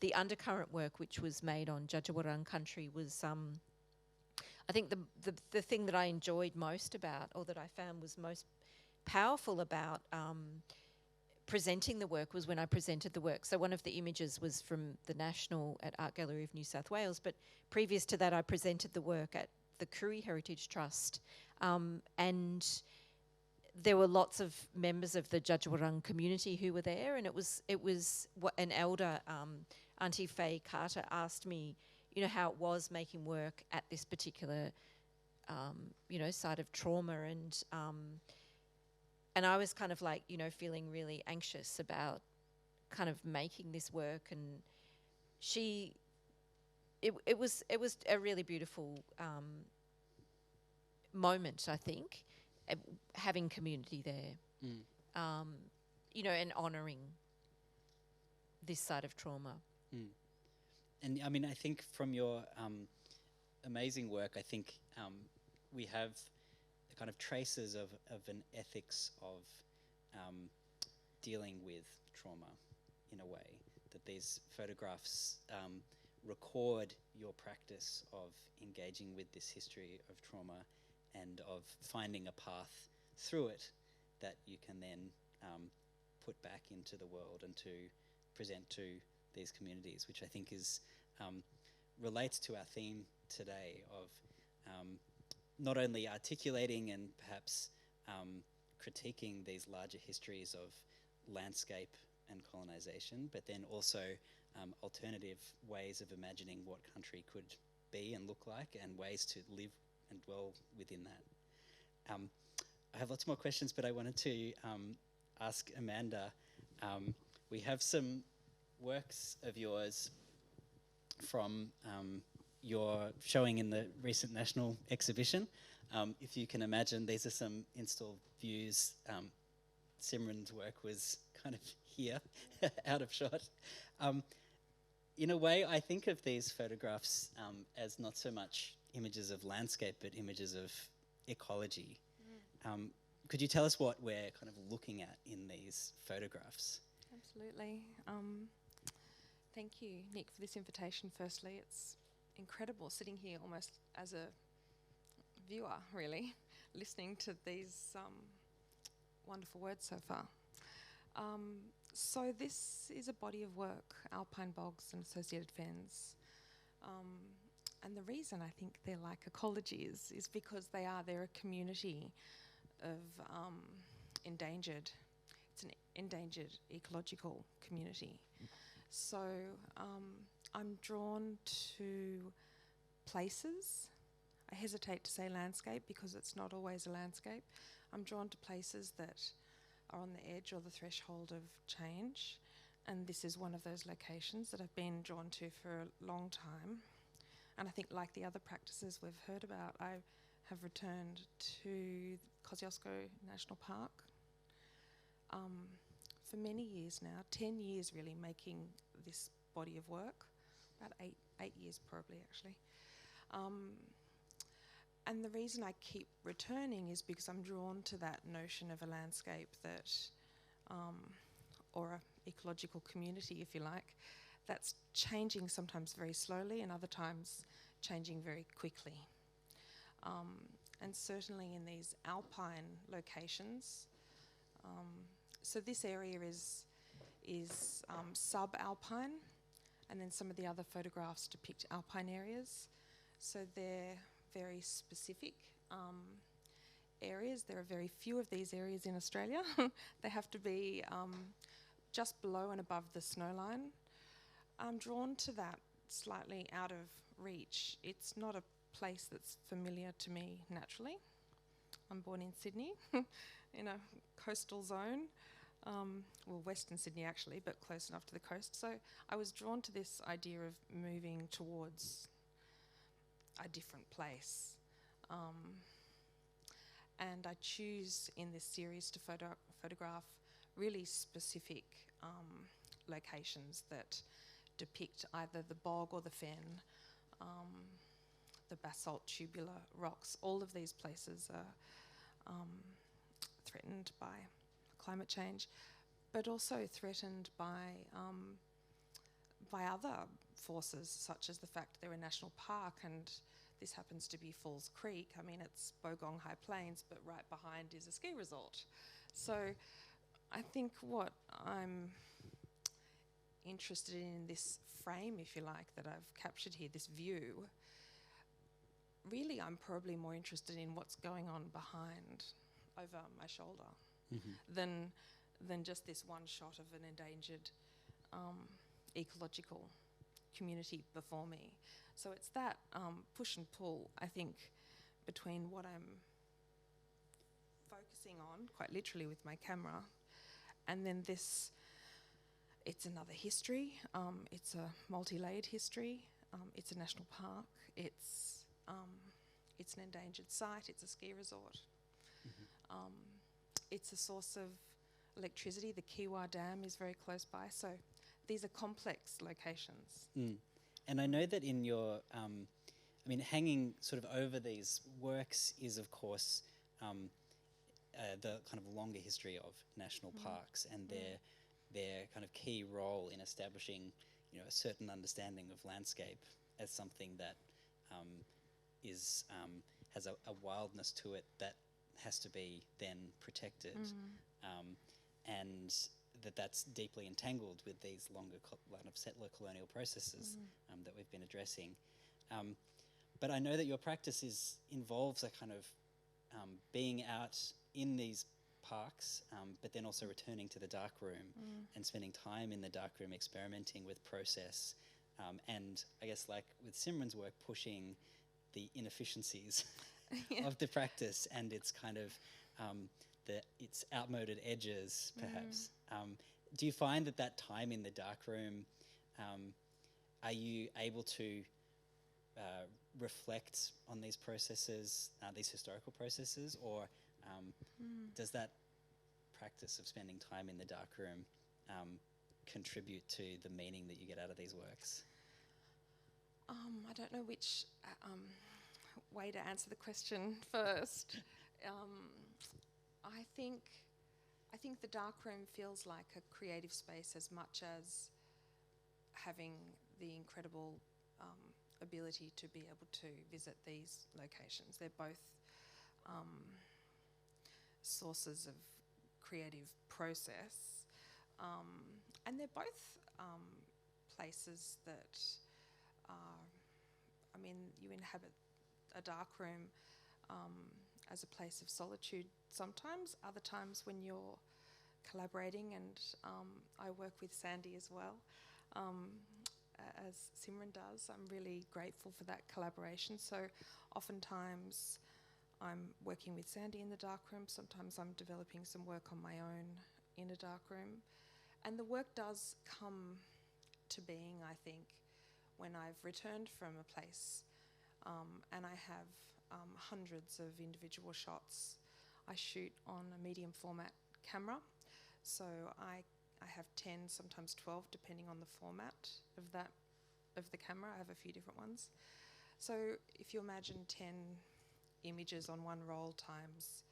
the undercurrent work which was made on Djadjawurrung country was, I think the thing that I enjoyed most about, or that I found was most powerful about presenting the work, was when I presented the work. So one of the images was from the National at Art Gallery of New South Wales, but previous to that I presented the work at the Koori Heritage Trust, and there were lots of members of the Djadjawurrung community who were there, and it was what an elder, Auntie Faye Carter, asked me, how it was making work at this particular, site of trauma, and I was kind of like, feeling really anxious about kind of making this work, and it was a really beautiful moment, I think, having community there, and honouring this side of trauma. Mm. And I mean, I think from your amazing work, I think we have the kind of traces of an ethics of dealing with trauma in a way, that these photographs record your practice of engaging with this history of trauma and of finding a path through it that you can then put back into the world and to present to these communities, which I think is relates to our theme today of not only articulating and perhaps critiquing these larger histories of landscape and colonization, but then also alternative ways of imagining what country could be and look like, and ways to live and dwell within that. I have lots more questions, but I wanted to ask Amanda. We have some works of yours from your showing in the recent national exhibition. If you can imagine, these are some installed views. Simryn's work was kind of here, out of shot. In a way, I think of these photographs as not so much images of landscape, but images of ecology. Could you tell us what we're kind of looking at in these photographs? Absolutely. Thank you, Nick, for this invitation. Firstly, it's incredible sitting here almost as a viewer, really, listening to these wonderful words so far. So this is a body of work, alpine bogs and associated fens. And the reason I think they're like ecologies is because they're a community of endangered. It's an endangered ecological community. So I'm drawn to places. I hesitate to say landscape because it's not always a landscape. I'm drawn to places that are on the edge or the threshold of change, and this is one of those locations that I've been drawn to for a long time. And I think, like the other practices we've heard about, I have returned to Kosciuszko National Park for many years now, 10 years really, making this body of work, about eight years probably actually. And the reason I keep returning is because I'm drawn to that notion of a landscape that, or an ecological community, if you like, that's changing sometimes very slowly and other times changing very quickly. And certainly in these alpine locations, so this area is subalpine, and then some of the other photographs depict alpine areas. So they're very specific areas. There are very few of these areas in Australia. They have to be just below and above the snow line. I'm drawn to that slightly out of reach. It's not a place that's familiar to me naturally. I'm born in Sydney, in a coastal zone. Well, Western Sydney actually, but close enough to the coast. So I was drawn to this idea of moving towards a different place. And I choose in this series to photograph really specific locations that depict either the bog or the fen, the basalt tubular rocks. All of these places are threatened by climate change, but also threatened by other forces, such as the fact they're a national park, and this happens to be Falls Creek. I mean, it's Bogong High Plains, but right behind is a ski resort. So I think what I'm interested in this frame, if you like, that I've captured here, this view, really I'm probably more interested in what's going on behind, over my shoulder, than just this one shot of an endangered ecological community before me. So it's that push and pull, I think, between what I'm focusing on, quite literally with my camera, and then this, it's another history, it's a multi-layered history, it's a national park, it's an endangered site, it's a ski resort. It's a source of electricity. The Kiwa Dam is very close by, so these are complex locations. And I know that in your, I mean, hanging sort of over these works is, of course, the kind of longer history of national parks and their kind of key role in establishing, you know, a certain understanding of landscape as something that is has a wildness to it that has to be then protected, and that's deeply entangled with these longer kind of settler colonial processes that we've been addressing. But I know that your practice involves a kind of being out in these parks, but then also returning to the darkroom and spending time in the darkroom experimenting with process, and I guess, like with Simryn's work, pushing the inefficiencies of the practice and its kind of its outmoded edges, perhaps. Do you find that time in the darkroom, are you able to reflect on these processes, these historical processes, or does that practice of spending time in the darkroom contribute to the meaning that you get out of these works? I don't know which way to answer the question first. I think the darkroom feels like a creative space as much as having the incredible ability to be able to visit these locations. They're both sources of creative process, and they're both places that I mean, you inhabit a darkroom as a place of solitude sometimes, other times when you're collaborating, and I work with Sandy as well, as Simryn does. I'm really grateful for that collaboration. So oftentimes I'm working with Sandy in the darkroom, sometimes I'm developing some work on my own in a darkroom. And the work does come to being, I think, when I've returned from a place and I have hundreds of individual shots. I shoot on a medium format camera, so I have 10, sometimes 12, depending on the format of the camera. I have a few different ones. So if you imagine 10 images on one roll times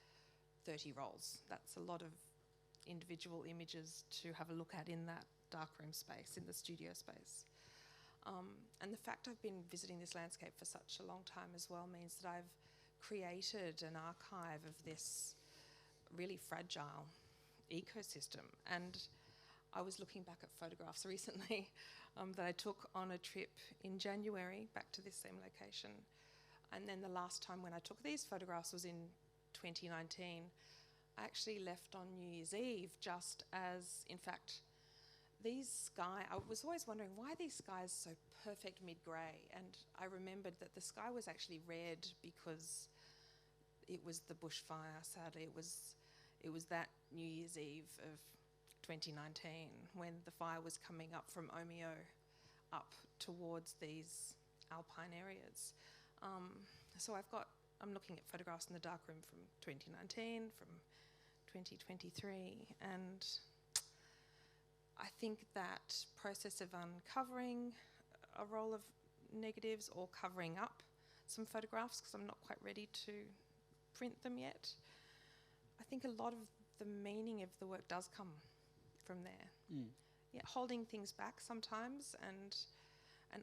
30 rolls, that's a lot of individual images to have a look at in that darkroom space, in the studio space. And the fact I've been visiting this landscape for such a long time as well means that I've created an archive of this really fragile ecosystem. And I was looking back at photographs recently that I took on a trip in January back to this same location. And then the last time when I took these photographs was in 2019. I actually left on New Year's Eve, just as, in fact, these sky, I was always wondering why these skies so perfect mid-grey, and I remembered that the sky was actually red because it was the bushfire. Sadly, it was that New Year's Eve of 2019 when the fire was coming up from Omeo up towards these alpine areas. So I'm looking at photographs in the darkroom from 2019, from 2023, and I think that process of uncovering a roll of negatives or covering up some photographs, because I'm not quite ready to print them yet, I think a lot of the meaning of the work does come from there. Yeah, holding things back sometimes, and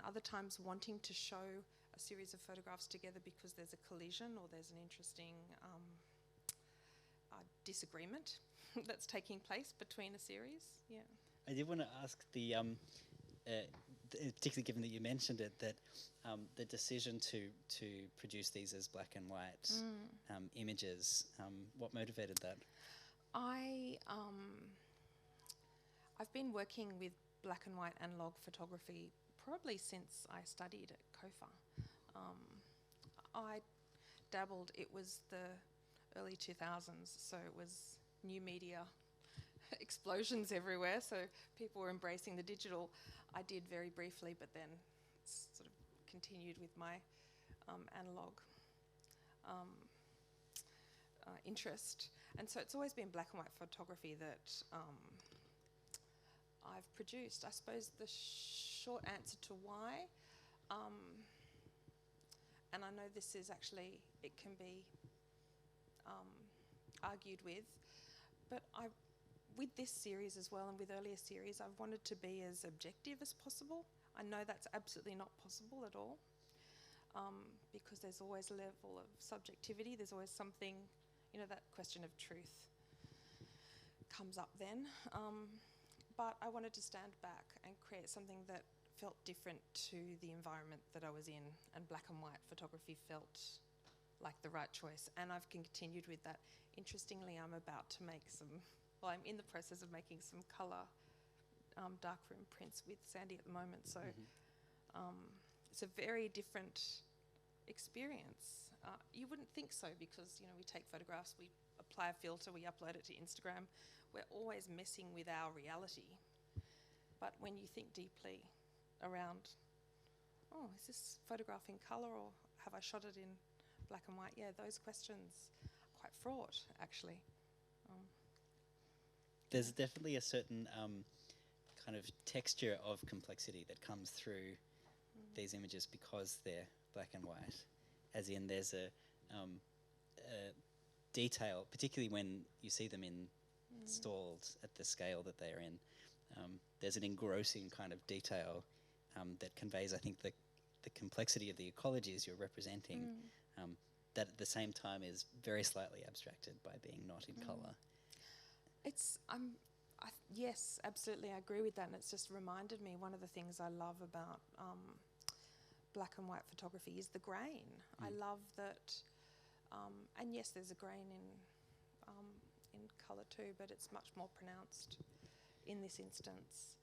other times wanting to show a series of photographs together because there's a collision or there's an interesting disagreement that's taking place between a series. Yeah. I did want to ask particularly given that you mentioned it, that the decision to produce these as black and white images, what motivated that? I've been working with black and white analog photography probably since I studied at COFA. I dabbled, it was the early 2000s, so it was new media explosions everywhere, so people were embracing the digital. I did very briefly, but then sort of continued with my analog interest. And so it's always been black and white photography that I've produced. I suppose the short answer to why, And I know this is actually, it can be argued with, but with this series as well and with earlier series, I've wanted to be as objective as possible. I know that's absolutely not possible at all, because there's always a level of subjectivity. There's always something, you know, that question of truth comes up then. But I wanted to stand back and create something that felt different to the environment that I was in, and black and white photography felt like the right choice, and I've continued with that. Interestingly, I'm about to make I'm in the process of making some colour darkroom prints with Sandy at the moment, so it's a very different experience. You wouldn't think so, because, you know, we take photographs, we apply a filter, we upload it to Instagram. We're always messing with our reality. But when you think deeply around, oh, is this photograph in colour, or have I shot it in black and white? Yeah, those questions are quite fraught, actually. There's definitely a certain kind of texture of complexity that comes through these images because they're black and white. As in, there's a detail, particularly when you see them installed at the scale that they're in. There's an engrossing kind of detail that conveys, I think, the complexity of the ecologies you're representing, that at the same time is very slightly abstracted by being not in colour. Yes, absolutely, I agree with that, and it's just reminded me, one of the things I love about black and white photography is the grain. I love that, and yes, there's a grain in colour too, but it's much more pronounced in this instance.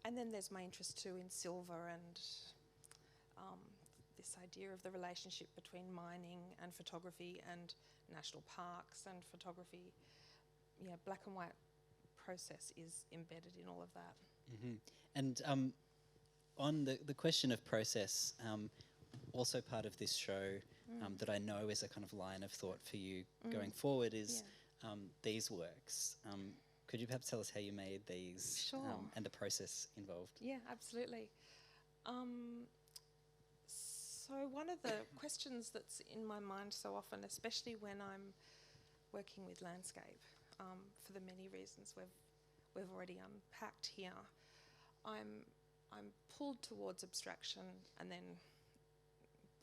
And then there's my interest too in silver, and this idea of the relationship between mining and photography and national parks and photography. Yeah, black and white process is embedded in all of that. And on the question of process, also part of this show that I know is a kind of line of thought for you going forward is these works. Could you perhaps tell us how you made these? Sure. And the process involved? Yeah, absolutely. So one of the questions that's in my mind so often, especially when I'm working with landscape, for the many reasons we've already unpacked here, I'm pulled towards abstraction and then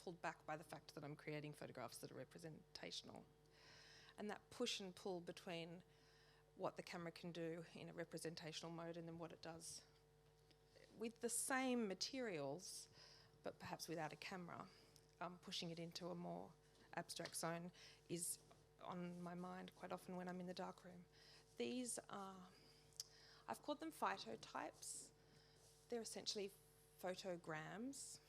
pulled back by the fact that I'm creating photographs that are representational. And that push and pull between what the camera can do in a representational mode and then what it does with the same materials, but perhaps without a camera, pushing it into a more abstract zone is on my mind quite often when I'm in the darkroom. These are, I've called them phytotypes. They're essentially photograms.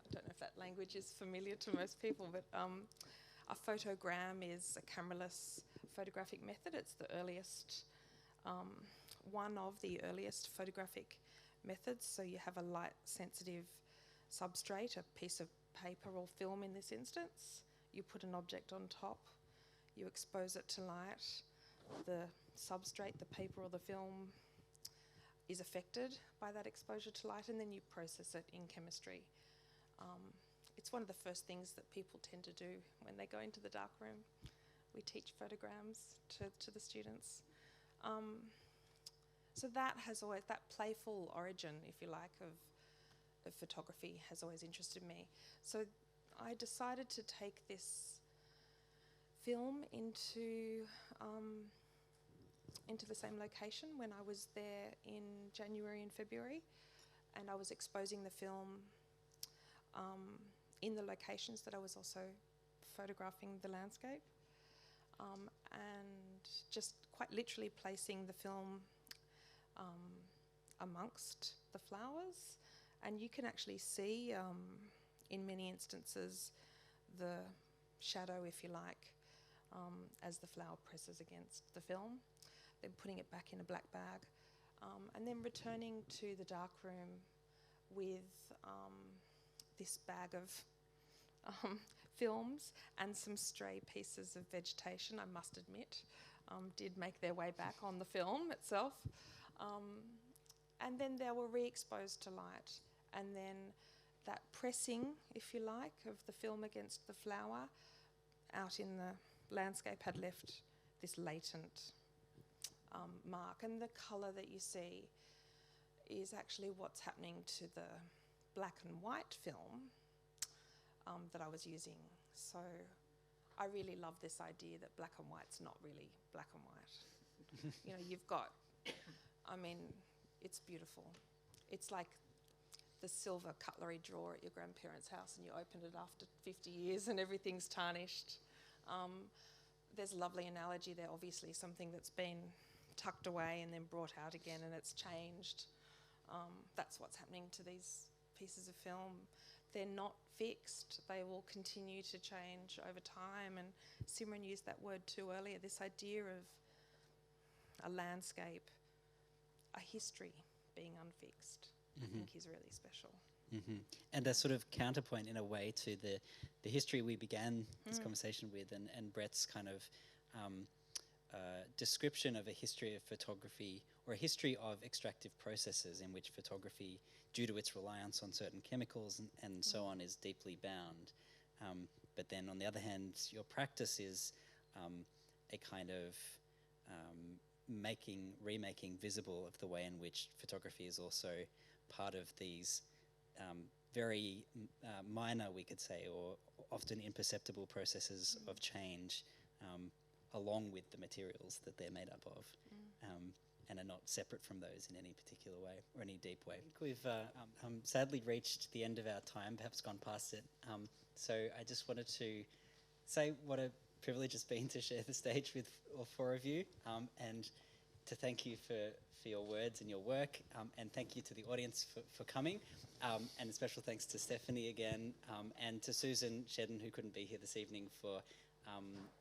I don't know if that language is familiar to most people, but a photogram is a cameraless photographic method. It's the earliest, one of the earliest photographic methods. So you have a light-sensitive substrate, a piece of paper or film in this instance. You put an object on top, you expose it to light. The substrate, the paper or the film, is affected by that exposure to light, and then you process it in chemistry. It's one of the first things that people tend to do when they go into the darkroom. We teach photograms to the students. So that has always, that playful origin, if you like, of photography has always interested me. So I decided to take this film into the same location when I was there in January and February, and I was exposing the film in the locations that I was also photographing the landscape, and just quite literally placing the film amongst the flowers. And you can actually see, in many instances, the shadow, if you like, as the flower presses against the film, then putting it back in a black bag, and then returning to the darkroom with this bag of films and some stray pieces of vegetation, I must admit, did make their way back on the film itself. And then they were re-exposed to light, and then that pressing, if you like, of the film against the flower out in the landscape had left this latent mark. And the colour that you see is actually what's happening to the black and white film that I was using. So I really love this idea that black and white's not really black and white. You know, you've got, I mean, it's beautiful. It's like the silver cutlery drawer at your grandparents' house and you open it after 50 years and everything's tarnished. There's a lovely analogy there, obviously, something that's been tucked away and then brought out again and it's changed. That's what's happening to these pieces of film. They're not fixed. They will continue to change over time. And Simryn used that word too earlier, this idea of a landscape, a history being unfixed, I think is really special. And a sort of counterpoint in a way to the history we began this conversation with, and Brett's kind of description of a history of photography, or a history of extractive processes in which photography, due to its reliance on certain chemicals and so on, is deeply bound. But then on the other hand, your practice is a kind of remaking visible of the way in which photography is also part of these very minor, we could say, or often imperceptible processes of change, along with the materials that they're made up of, and are not separate from those in any particular way or any deep way. We've sadly reached the end of our time, perhaps gone past it. So I just wanted to say what a privilege it's been to share the stage with all four of you, and to thank you for your words and your work, and thank you to the audience for coming, and a special thanks to Stephanie again, and to Susan Shedden, who couldn't be here this evening, for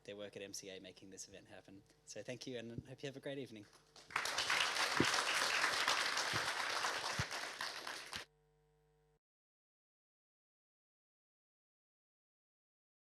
their work at MCA making this event happen. So thank you, and hope you have a great evening.